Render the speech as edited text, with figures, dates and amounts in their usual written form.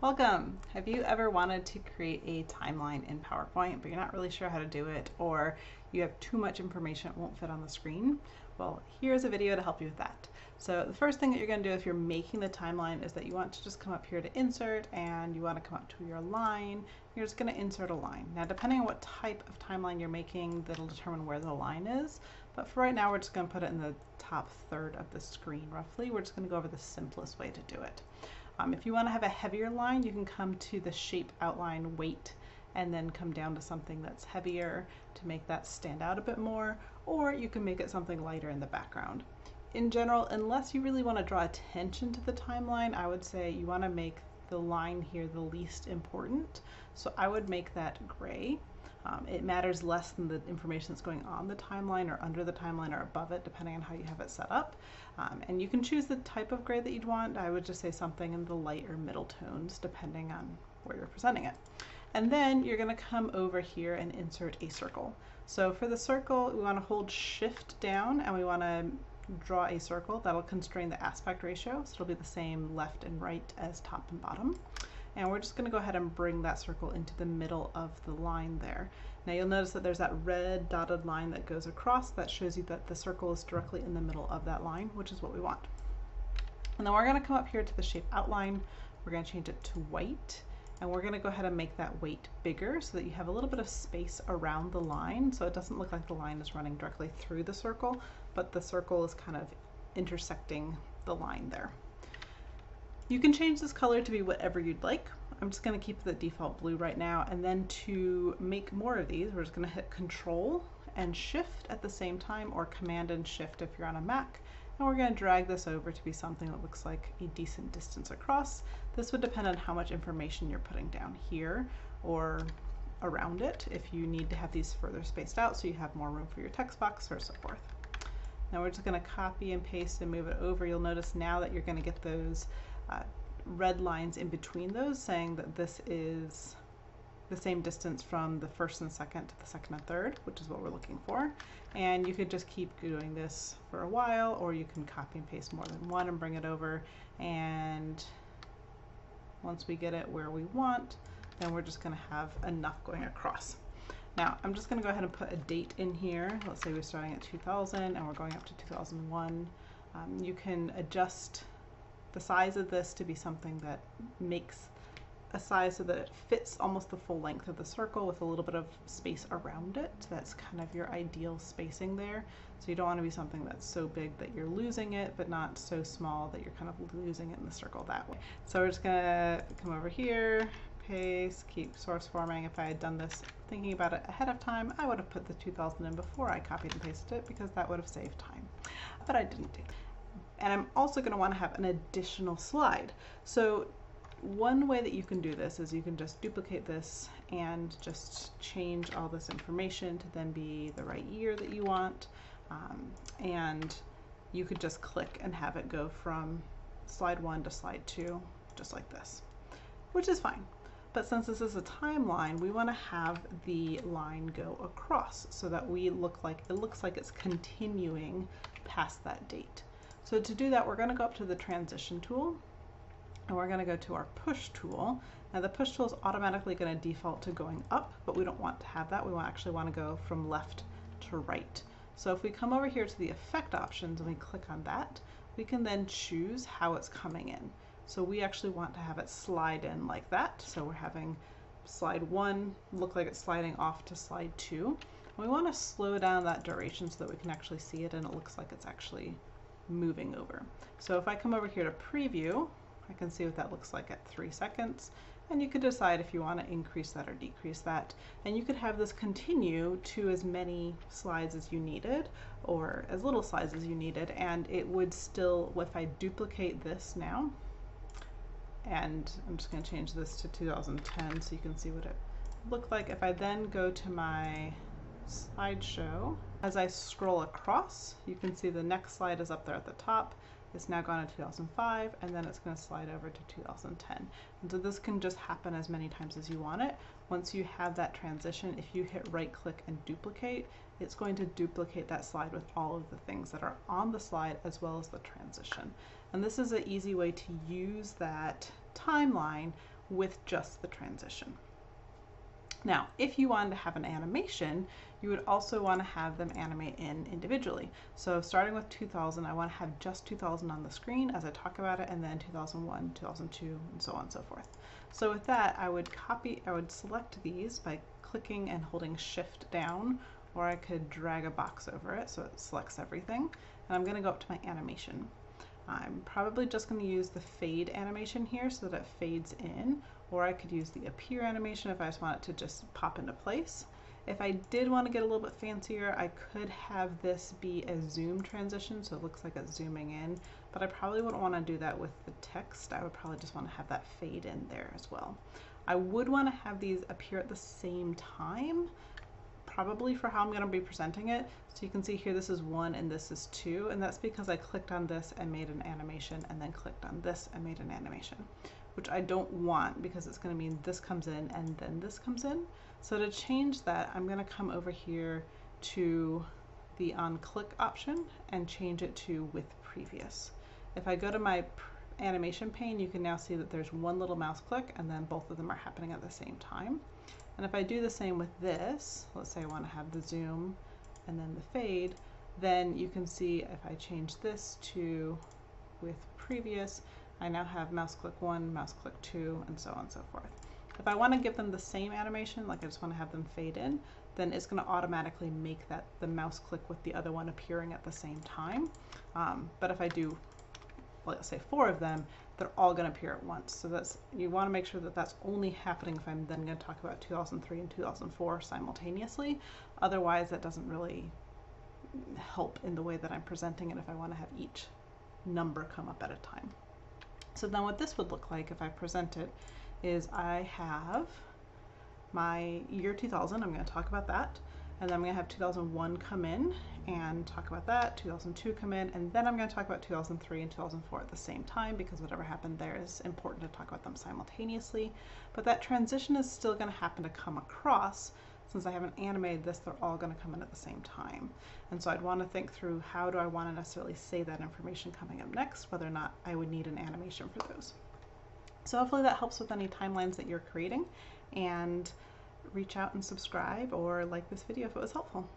Welcome! Have you ever wanted to create a timeline in PowerPoint, but you're not really sure how to do it, or you have too much information it won't fit on the screen? Well, here's a video to help you with that. So the first thing that you're going to do if you're making the timeline is that you want to just come up here to insert, and you want to come up to your line. You're just going to insert a line. Now, depending on what type of timeline you're making, that'll determine where the line is. But for right now, we're just going to put it in the top third of the screen, roughly. We're just going to go over the simplest way to do it. If you want to have a heavier line, you can come to the shape outline weight and then come down to something that's heavier to make that stand out a bit more, or you can make it something lighter in the background. In general, unless you really want to draw attention to the timeline, I would say you want to make the line here the least important. So I would make that gray. It matters less than the information that's going on the timeline or under the timeline or above it, depending on how you have it set up. And you can choose the type of gray that you'd want. I would just say something in the light or middle tones, depending on where you're presenting it. And then you're going to come over here and insert a circle. So for the circle, we want to hold Shift down and we want to draw a circle that'll constrain the aspect ratio. So it'll be the same left and right as top and bottom. And we're just going to go ahead and bring that circle into the middle of the line there. Now you'll notice that there's that red dotted line that goes across. That shows you that the circle is directly in the middle of that line, which is what we want. And then we're going to come up here to the shape outline. We're going to change it to white. And we're going to go ahead and make that weight bigger so that you have a little bit of space around the line. So it doesn't look like the line is running directly through the circle, but the circle is kind of intersecting the line there. You can change this color to be whatever you'd like. I'm just going to keep the default blue right now, and then to make more of these, we're just going to hit Control and Shift at the same time, or Command and Shift if you're on a Mac, and we're going to drag this over to be something that looks like a decent distance across. This would depend on how much information you're putting down here or around it, if you need to have these further spaced out so you have more room for your text box or so forth. Now we're just going to copy and paste and move it over. You'll notice now that you're going to get those red lines in between those saying that this is the same distance from the first and second to the second and third, which is what we're looking for. And you could just keep doing this for a while, or you can copy and paste more than one and bring it over. And once we get it where we want, then we're just going to have enough going across. Now I'm just going to go ahead and put a date in here. Let's say we're starting at 2000 and we're going up to 2001. You can adjust the size of this to be something that makes a size so that it fits almost the full length of the circle with a little bit of space around it. That's kind of your ideal spacing there. So you don't want to be something that's so big that you're losing it, but not so small that you're kind of losing it in the circle that way. So we're just gonna come over here, paste, keep source forming. If I had done this thinking about it ahead of time, I would have put the 2000 in before I copied and pasted it, because that would have saved time, but I didn't do that. And I'm also going to want to have an additional slide. So one way that you can do this is you can just duplicate this and just change all this information to then be the right year that you want. And you could just click and have it go from slide 1 to slide 2, just like this, which is fine. But since this is a timeline, we want to have the line go across so that it looks like it's continuing past that date. So to do that, we're going to go up to the transition tool, and we're going to go to our push tool. Now the push tool is automatically going to default to going up, but we don't want to have that. We actually want to go from left to right. So if we come over here to the effect options and we click on that, we can then choose how it's coming in. So we actually want to have it slide in like that. So we're having slide 1 look like it's sliding off to slide 2. And we want to slow down that duration so that we can actually see it and it looks like it's actually moving over. So if I come over here to preview, I can see what that looks like at 3 seconds, and you could decide if you want to increase that or decrease that, and you could have this continue to as many slides as you needed or as little slides as you needed, and it would still, if I duplicate this now, and I'm just going to change this to 2010 so you can see what it looked like. If I then go to my slideshow, as I scroll across, you can see the next slide is up there at the top. It's now gone to 2005, and then it's going to slide over to 2010. And so this can just happen as many times as you want it. Once you have that transition, if you hit right click and duplicate, it's going to duplicate that slide with all of the things that are on the slide as well as the transition. And this is an easy way to use that timeline with just the transition. Now, if you wanted to have an animation, you would also want to have them animate in individually. So starting with 2000, I want to have just 2000 on the screen as I talk about it, and then 2001, 2002, and so on and so forth. So with that, I would select these by clicking and holding Shift down, or I could drag a box over it so it selects everything. And I'm going to go up to my animation. I'm probably just going to use the fade animation here so that it fades in, or I could use the appear animation if I just want it to just pop into place. If I did want to get a little bit fancier, I could have this be a zoom transition, so it looks like it's zooming in, but I probably wouldn't want to do that with the text. I would probably just want to have that fade in there as well. I would want to have these appear at the same time, probably for how I'm going to be presenting it. So you can see here this is 1 and this is 2, and that's because I clicked on this and made an animation, and then clicked on this and made an animation, which I don't want because it's going to mean this comes in and then this comes in. So to change that, I'm going to come over here to the on click option and change it to with previous. If I go to my animation pane, you can now see that there's one little mouse click and then both of them are happening at the same time. And if I do the same with this, let's say I want to have the zoom and then the fade, then you can see if I change this to with previous, I now have mouse click 1, mouse click 2, and so on and so forth. If I want to give them the same animation, like I just want to have them fade in, then it's going to automatically make that the mouse click with the other one appearing at the same time. But if I do, let's say 4 of them, they're all going to appear at once. So that's, you want to make sure that that's only happening if I'm then going to talk about 2003 and 2004 simultaneously. Otherwise, that doesn't really help in the way that I'm presenting it if I want to have each number come up at a time. So then what this would look like if I present it is I have my year 2000, I'm going to talk about that, and then I'm going to have 2001 come in and talk about that, 2002 come in, and then I'm going to talk about 2003 and 2004 at the same time, because whatever happened there is important to talk about them simultaneously. But that transition is still going to happen to come across. Since I haven't animated this, they're all going to come in at the same time. And so I'd want to think through, how do I want to necessarily say that information coming up next, whether or not I would need an animation for those. So hopefully that helps with any timelines that you're creating, and reach out and subscribe or like this video if it was helpful.